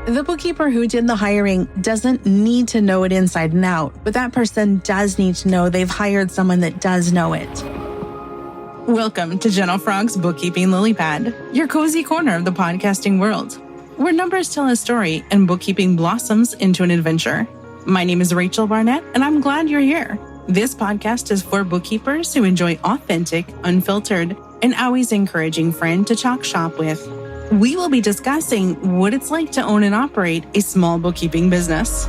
The bookkeeper who did the hiring doesn't need to know it inside and out, but that person does need to know they've hired someone that does know it. Welcome to Jenna Frog's Bookkeeping Lily Pad, your cozy corner of the podcasting world, where numbers tell a story and bookkeeping blossoms into an adventure. My name is Rachel Barnett, and I'm glad you're here. This podcast is for bookkeepers who enjoy authentic, unfiltered, and always encouraging friend to talk shop with. We will be discussing what it's like to own and operate a small bookkeeping business.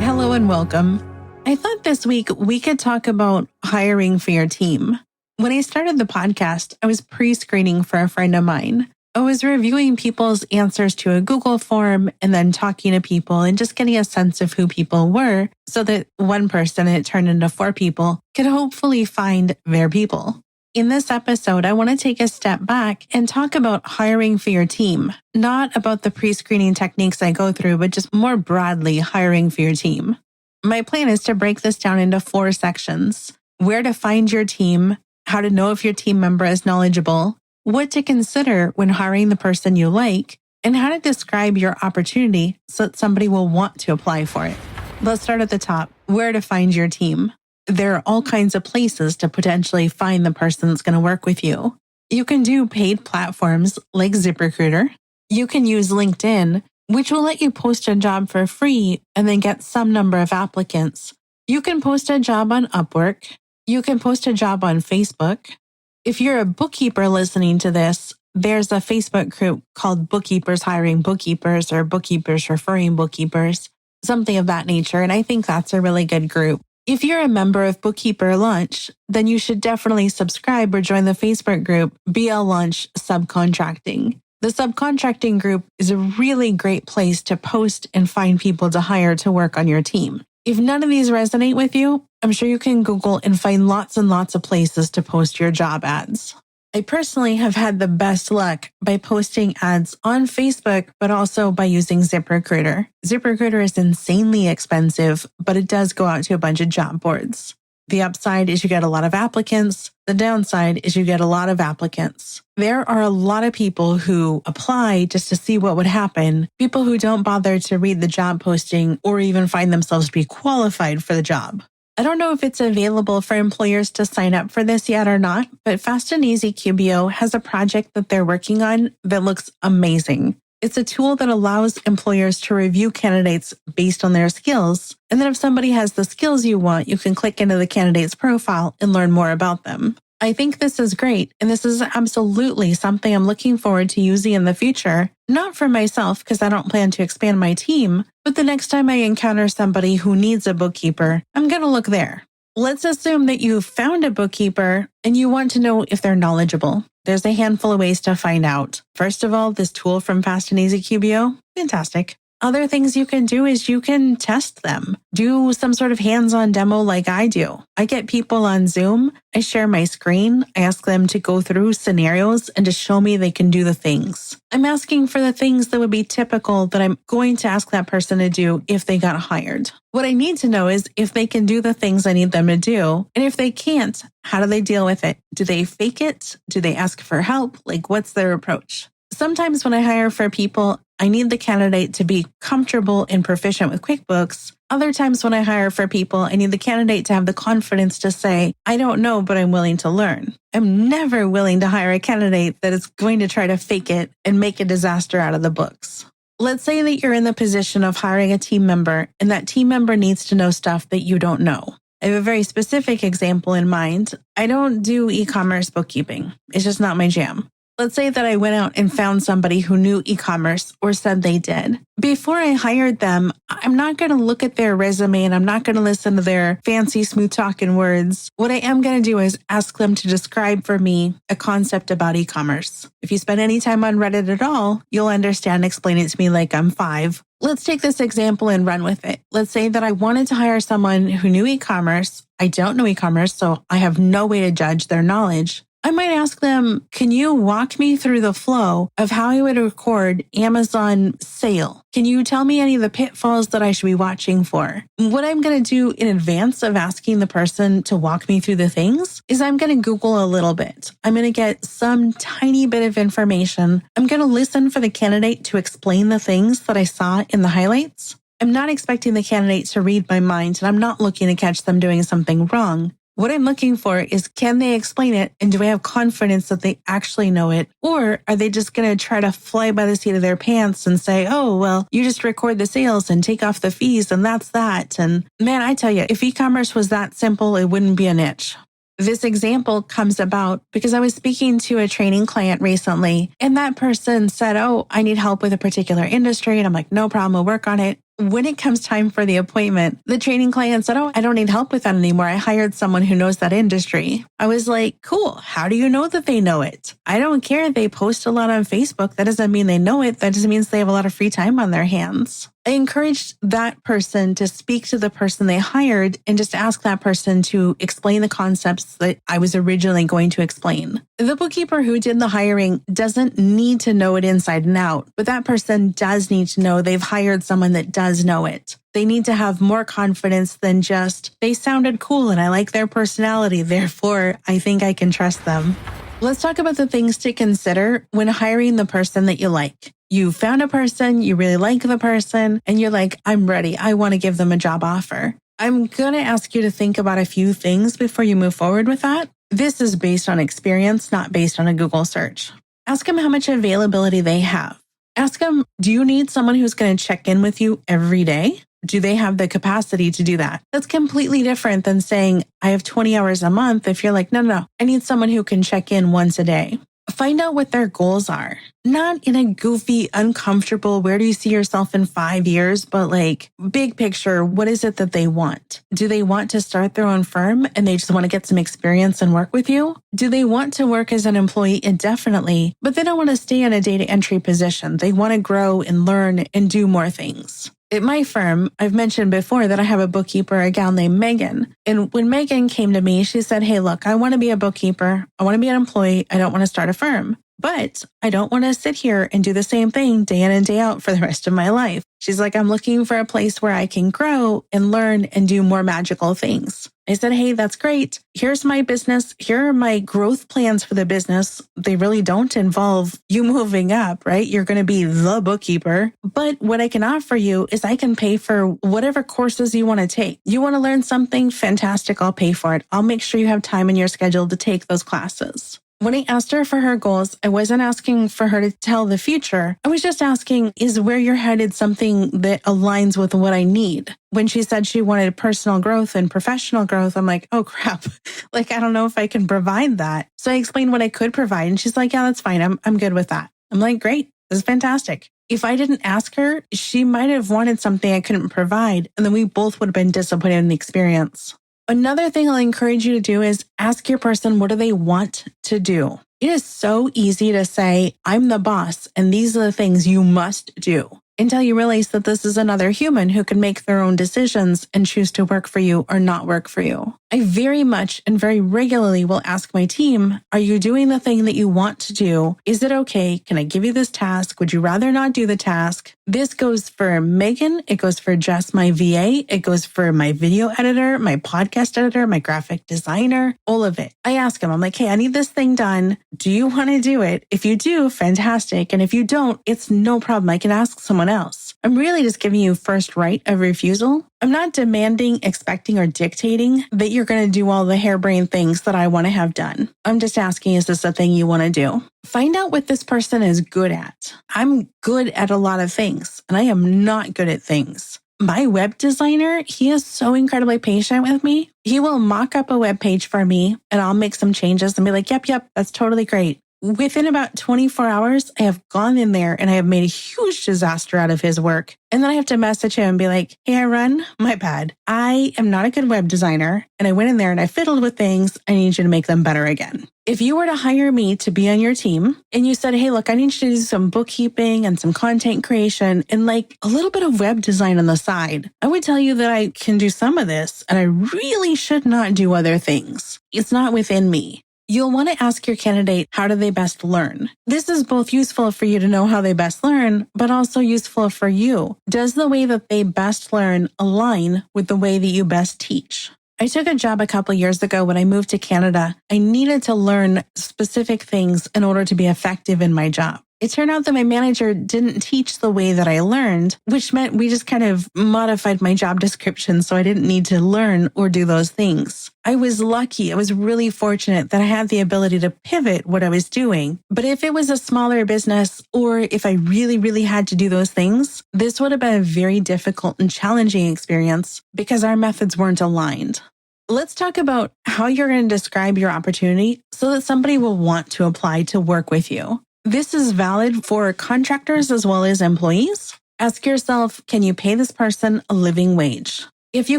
Hello and welcome. I thought this week we could talk about hiring for your team. When I started the podcast, I was pre-screening for a friend of mine. I was reviewing people's answers to a Google form and then talking to people and just getting a sense of who people were so that one person, and it turned into 4 people, could hopefully find their people. In this episode, I want to take a step back and talk about hiring for your team, not about the pre-screening techniques I go through, but just more broadly hiring for your team. My plan is to break this down into 4 sections: where to find your team, how to know if your team member is knowledgeable, what to consider when hiring the person you like, and how to describe your opportunity so that somebody will want to apply for it. Let's start at the top, where to find your team. There are all kinds of places to potentially find the person that's going to work with you. You can do paid platforms like ZipRecruiter. You can use LinkedIn, which will let you post a job for free and then get some number of applicants. You can post a job on Upwork. You can post a job on Facebook. If you're a bookkeeper listening to this, there's a Facebook group called Bookkeepers Hiring Bookkeepers or Bookkeepers Referring Bookkeepers, something of that nature, and I think that's a really good group. If you're a member of Bookkeeper Launch, then you should definitely subscribe or join the Facebook group BL Launch Subcontracting. The subcontracting group is a really great place to post and find people to hire to work on your team. If none of these resonate with you, I'm sure you can Google and find lots and lots of places to post your job ads. I personally have had the best luck by posting ads on Facebook, but also by using ZipRecruiter. ZipRecruiter is insanely expensive, but it does go out to a bunch of job boards. The upside is you get a lot of applicants. The downside is you get a lot of applicants. There are a lot of people who apply just to see what would happen, people who don't bother to read the job posting or even find themselves to be qualified for the job. I don't know if it's available for employers to sign up for this yet or not, but Fast and Easy QBO has a project that they're working on that looks amazing. It's a tool that allows employers to review candidates based on their skills. And then if somebody has the skills you want, you can click into the candidate's profile and learn more about them. I think this is great, and this is absolutely something I'm looking forward to using in the future, not for myself because I don't plan to expand my team, but the next time I encounter somebody who needs a bookkeeper, I'm going to look there. Let's assume that you found a bookkeeper and you want to know if they're knowledgeable. There's a handful of ways to find out. First of all, this tool from Fast and Easy QBO, fantastic. Other things you can do is you can test them. Do some sort of hands-on demo like I do. I get people on Zoom, I share my screen, I ask them to go through scenarios and to show me they can do the things. I'm asking for the things that would be typical that I'm going to ask that person to do if they got hired. What I need to know is if they can do the things I need them to do, and if they can't, how do they deal with it? Do they fake it? Do they ask for help? Like, what's their approach? Sometimes when I hire for people, I need the candidate to be comfortable and proficient with QuickBooks. Other times when I hire for people, I need the candidate to have the confidence to say, I don't know, but I'm willing to learn. I'm never willing to hire a candidate that is going to try to fake it and make a disaster out of the books. Let's say that you're in the position of hiring a team member, and that team member needs to know stuff that you don't know. I have a very specific example in mind. I don't do e-commerce bookkeeping. It's just not my jam. Let's say that I went out and found somebody who knew e-commerce or said they did. Before I hired them, I'm not going to look at their resume and I'm not going to listen to their fancy smooth talking words. What I am going to do is ask them to describe for me a concept about e-commerce. If you spend any time on Reddit at all, you'll understand, explain it to me like I'm 5. Let's take this example and run with it. Let's say that I wanted to hire someone who knew e-commerce. I don't know e-commerce, so I have no way to judge their knowledge. I might ask them, can you walk me through the flow of how I would record Amazon sale? Can you tell me any of the pitfalls that I should be watching for? What I'm going to do in advance of asking the person to walk me through the things is I'm going to Google a little bit. I'm going to get some tiny bit of information. I'm going to listen for the candidate to explain the things that I saw in the highlights. I'm not expecting the candidate to read my mind, and I'm not looking to catch them doing something wrong. What I'm looking for is, can they explain it, and do I have confidence that they actually know it? Or are they just going to try to fly by the seat of their pants and say, oh, well, you just record the sales and take off the fees and that's that. And man, I tell you, if e-commerce was that simple, it wouldn't be a niche. This example comes about because I was speaking to a training client recently, and that person said, oh, I need help with a particular industry. And I'm like, no problem, we'll work on it. When it comes time for the appointment, the training client said, oh, I don't need help with that anymore. I hired someone who knows that industry. I was like, cool. How do you know that they know it? I don't care. They post a lot on Facebook. That doesn't mean they know it. That just means they have a lot of free time on their hands. I encouraged that person to speak to the person they hired and just ask that person to explain the concepts that I was originally going to explain. The bookkeeper who did the hiring doesn't need to know it inside and out, but that person does need to know they've hired someone that does know it. They need to have more confidence than just, they sounded cool and I like their personality, therefore I think I can trust them. Let's talk about the things to consider when hiring the person that you like. You found a person, you really like the person, and you're like, I'm ready. I want to give them a job offer. I'm going to ask you to think about a few things before you move forward with that. This is based on experience, not based on a Google search. Ask them how much availability they have. Ask them, do you need someone who's going to check in with you every day? Do they have the capacity to do that? That's completely different than saying, I have 20 hours a month. If you're like, no, I need someone who can check in once a day. Find out what their goals are. Not in a goofy, uncomfortable, where do you see yourself in 5 years, but like big picture, what is it that they want? Do they want to start their own firm and they just want to get some experience and work with you? Do they want to work as an employee indefinitely, but they don't want to stay in a data entry position? They want to grow and learn and do more things. At my firm, I've mentioned before that I have a bookkeeper, a gal named Megan. And when Megan came to me, she said, hey, look, I want to be a bookkeeper. I want to be an employee. I don't want to start a firm. But I don't want to sit here and do the same thing day in and day out for the rest of my life. She's like, I'm looking for a place where I can grow and learn and do more magical things. I said, hey, that's great. Here's my business. Here are my growth plans for the business. They really don't involve you moving up, right? You're going to be the bookkeeper. But what I can offer you is I can pay for whatever courses you want to take. You want to learn something? Fantastic. I'll pay for it. I'll make sure you have time in your schedule to take those classes. When I asked her for her goals, I wasn't asking for her to tell the future. I was just asking, is where you're headed something that aligns with what I need? When she said she wanted personal growth and professional growth, I'm like, oh crap. Like, I don't know if I can provide that. So I explained what I could provide. And she's like, yeah, that's fine. I'm good with that. I'm like, great. This is fantastic. If I didn't ask her, she might have wanted something I couldn't provide. And then we both would have been disappointed in the experience. Another thing I'll encourage you to do is ask your person, what do they want to do? It is so easy to say, I'm the boss, and these are the things you must do, until you realize that this is another human who can make their own decisions and choose to work for you or not work for you. I very much and very regularly will ask my team, are you doing the thing that you want to do? Is it okay? Can I give you this task? Would you rather not do the task? This goes for Megan. It goes for Jess, my VA. It goes for my video editor, my podcast editor, my graphic designer, all of it. I ask them, I'm like, hey, I need this thing done. Do you want to do it? If you do, fantastic. And if you don't, it's no problem. I can ask someone else. I'm really just giving you first right of refusal. I'm not demanding, expecting, or dictating that you're going to do all the harebrained things that I want to have done. I'm just asking, is this a thing you want to do? Find out what this person is good at. I'm good at a lot of things, and I am not good at things. My web designer, he is so incredibly patient with me. He will mock up a web page for me, and I'll make some changes and be like, yep, that's totally great. Within about 24 hours, I have gone in there and I have made a huge disaster out of his work. And then I have to message him and be like, hey, Aaron, my bad. I am not a good web designer. And I went in there and I fiddled with things. I need you to make them better again. If you were to hire me to be on your team and you said, hey, look, I need you to do some bookkeeping and some content creation and like a little bit of web design on the side, I would tell you that I can do some of this and I really should not do other things. It's not within me. You'll want to ask your candidate, how do they best learn? This is both useful for you to know how they best learn, but also useful for you. Does the way that they best learn align with the way that you best teach? I took a job a couple years ago when I moved to Canada. I needed to learn specific things in order to be effective in my job. It turned out that my manager didn't teach the way that I learned, which meant we just kind of modified my job description so I didn't need to learn or do those things. I was lucky. I was really fortunate that I had the ability to pivot what I was doing. But if it was a smaller business or if I really, really had to do those things, this would have been a very difficult and challenging experience because our methods weren't aligned. Let's talk about how you're going to describe your opportunity so that somebody will want to apply to work with you. This is valid for contractors as well as employees. Ask yourself, can you pay this person a living wage? If you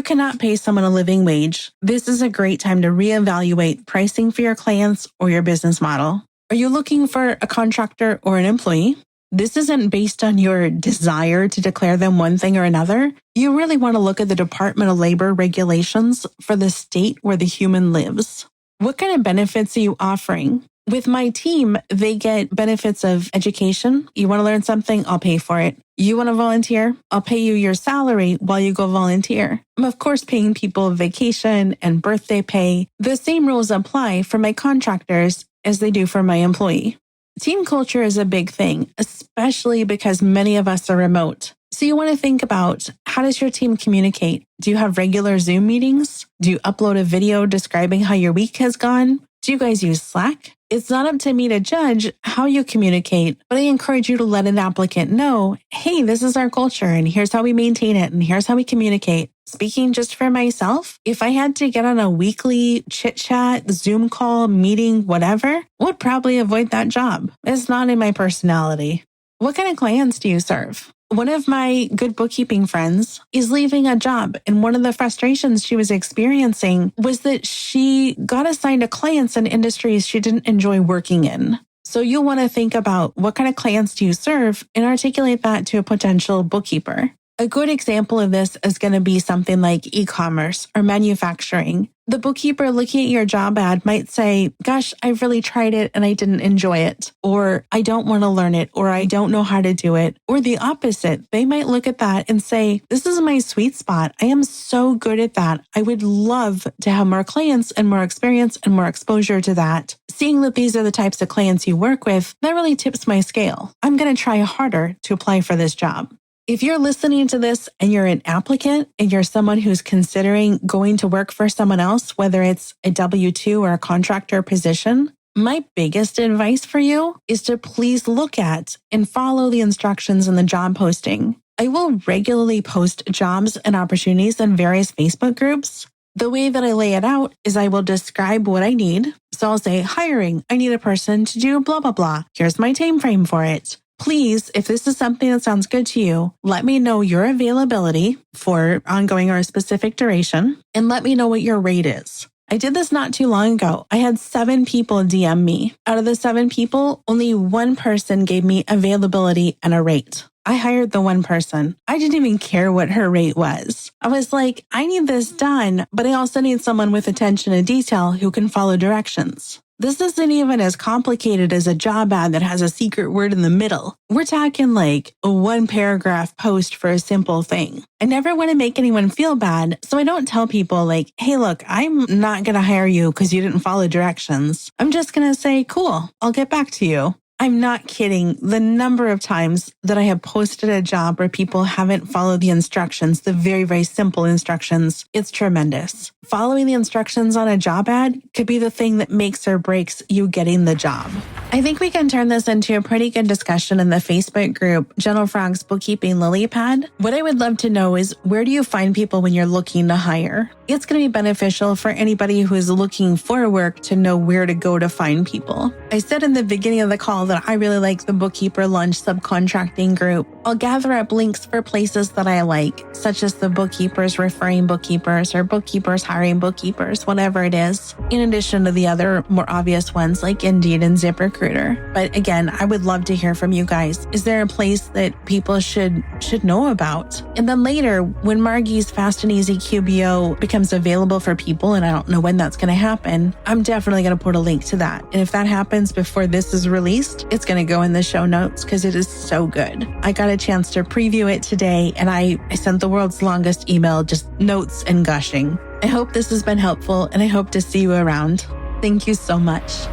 cannot pay someone a living wage, this is a great time to reevaluate pricing for your clients or your business model. Are you looking for a contractor or an employee? This isn't based on your desire to declare them one thing or another. You really want to look at the Department of Labor regulations for the state where the human lives. What kind of benefits are you offering? With my team, they get benefits of education. You want to learn something? I'll pay for it. You want to volunteer? I'll pay you your salary while you go volunteer. I'm of course paying people vacation and birthday pay. The same rules apply for my contractors as they do for my employee. Team culture is a big thing, especially because many of us are remote. So you want to think about, how does your team communicate? Do you have regular Zoom meetings? Do you upload a video describing how your week has gone? Do you guys use Slack? It's not up to me to judge how you communicate, but I encourage you to let an applicant know, hey, this is our culture and here's how we maintain it and here's how we communicate. Speaking just for myself, if I had to get on a weekly chit chat, Zoom call, meeting, whatever, I would probably avoid that job. It's not in my personality. What kind of clients do you serve? One of my good bookkeeping friends is leaving a job, and one of the frustrations she was experiencing was that she got assigned to clients in industries she didn't enjoy working in. So you'll want to think about, what kind of clients do you serve, and articulate that to a potential bookkeeper. A good example of this is going to be something like e-commerce or manufacturing. The bookkeeper looking at your job ad might say, gosh, I've really tried it and I didn't enjoy it, or I don't want to learn it, or I don't know how to do it. Or the opposite, they might look at that and say, this is my sweet spot. I am so good at that. I would love to have more clients and more experience and more exposure to that. Seeing that these are the types of clients you work with, that really tips my scale. I'm going to try harder to apply for this job. If you're listening to this and you're an applicant and you're someone who's considering going to work for someone else, whether it's a W-2 or a contractor position, my biggest advice for you is to please look at and follow the instructions in the job posting. I will regularly post jobs and opportunities in various Facebook groups. The way that I lay it out is I will describe what I need. So I'll say, hiring, I need a person to do blah, blah, blah. Here's my time frame for it. Please, if this is something that sounds good to you, let me know your availability for ongoing or a specific duration, and let me know what your rate is. I did this not too long ago. I had 7 people DM me. Out of the 7 people, only 1 person gave me availability and a rate. I hired the 1 person. I didn't even care what her rate was. I was like, I need this done, but I also need someone with attention to detail who can follow directions. This isn't even as complicated as a job ad that has a secret word in the middle. We're talking like a 1-paragraph post for a simple thing. I never want to make anyone feel bad, so I don't tell people like, hey, look, I'm not going to hire you because you didn't follow directions. I'm just going to say, cool, I'll get back to you. I'm not kidding. The number of times that I have posted a job where people haven't followed the instructions, the very, very simple instructions, it's tremendous. Following the instructions on a job ad could be the thing that makes or breaks you getting the job. I think we can turn this into a pretty good discussion in the Facebook group, Gentle Frog's Bookkeeping Lily Pad. What I would love to know is, where do you find people when you're looking to hire? It's going to be beneficial for anybody who is looking for work to know where to go to find people. I said in the beginning of the call that I really like the Bookkeeper Lunch subcontracting group. I'll gather up links for places that I like, such as the Bookkeepers Referring Bookkeepers or Bookkeepers Hiring Bookkeepers, whatever it is, in addition to the other more obvious ones like Indeed and ZipRecruiter. But again, I would love to hear from you guys. Is there a place that people should know about? And then later, when Margie's Fast and Easy QBO becomes available for people, and I don't know when that's going to happen, I'm definitely going to put a link to that. And if that happens before this is released, it's going to go in the show notes because it is so good. I got a chance to preview it today, and I sent the world's longest email, just notes and gushing. I hope this has been helpful, and I hope to see you around. Thank you so much.